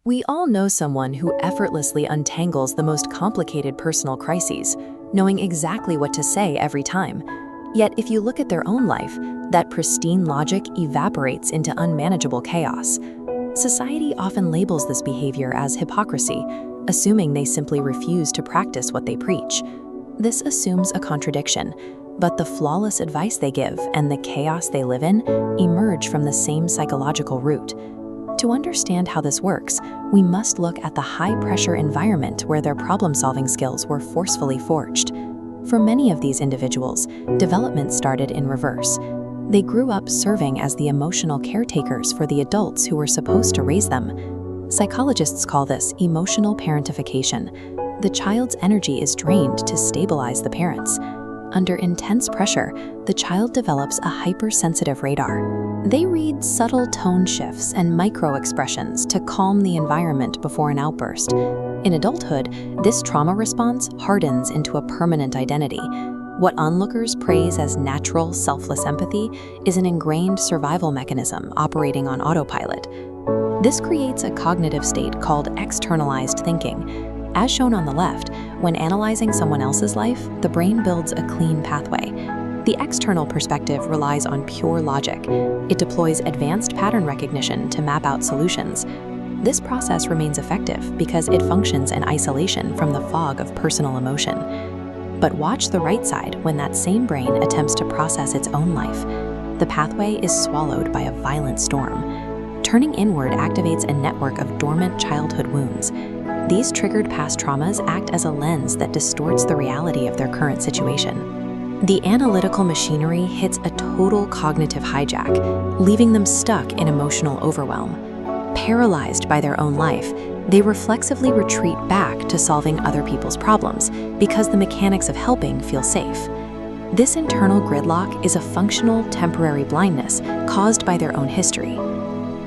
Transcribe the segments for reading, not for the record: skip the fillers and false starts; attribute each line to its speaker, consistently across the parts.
Speaker 1: We all know someone who effortlessly untangles the most complicated personal crises, knowing exactly what to say every time. Yet, if you look at their own life, that pristine logic evaporates into unmanageable chaos. Society often labels this behavior as hypocrisy, assuming they simply refuse to practice what they preach. This assumes a contradiction, but the flawless advice they give and the chaos they live in emerge from the same psychological root. To understand how this works, we must look at the high-pressure environment where their problem-solving skills were forcefully forged. For many of these individuals, development started in reverse. They grew up serving as the emotional caretakers for the adults who were supposed to raise them. Psychologists call this emotional parentification. The child's energy is drained to stabilize the parents. Under intense pressure, the child develops a hypersensitive radar. They read subtle tone shifts and micro-expressions to calm the environment before an outburst. In adulthood, this trauma response hardens into a permanent identity. What onlookers praise as natural, selfless empathy is an ingrained survival mechanism operating on autopilot. This creates a cognitive state called externalized thinking. As shown on the left, when analyzing someone else's life, the brain builds a clean pathway. The external perspective relies on pure logic. It deploys advanced pattern recognition to map out solutions. This process remains effective because it functions in isolation from the fog of personal emotion. But watch the right side when that same brain attempts to process its own life. The pathway is swallowed by a violent storm. Turning inward activates a network of dormant childhood wounds. These triggered past traumas act as a lens that distorts the reality of their current situation. The analytical machinery hits a total cognitive hijack, leaving them stuck in emotional overwhelm. Paralyzed by their own life, they reflexively retreat back to solving other people's problems because the mechanics of helping feel safe. This internal gridlock is a functional, temporary blindness caused by their own history.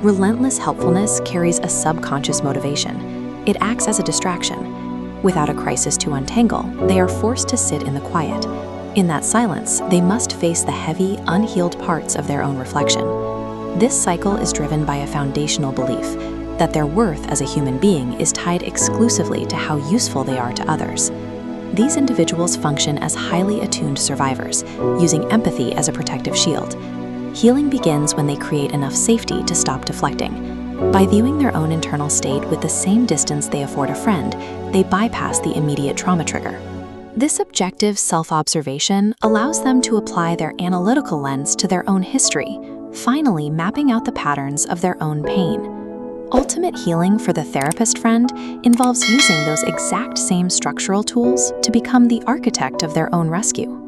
Speaker 1: Relentless helpfulness carries a subconscious motivation. It acts as a distraction. Without a crisis to untangle, they are forced to sit in the quiet. In that silence, they must face the heavy, unhealed parts of their own reflection. This cycle is driven by a foundational belief that their worth as a human being is tied exclusively to how useful they are to others. These individuals function as highly attuned survivors, using empathy as a protective shield. Healing begins when they create enough safety to stop deflecting. By viewing their own internal state with the same distance they afford a friend, they bypass the immediate trauma trigger. This objective self-observation allows them to apply their analytical lens to their own history, finally mapping out the patterns of their own pain. Ultimate healing for the therapist friend involves using those exact same structural tools to become the architect of their own rescue.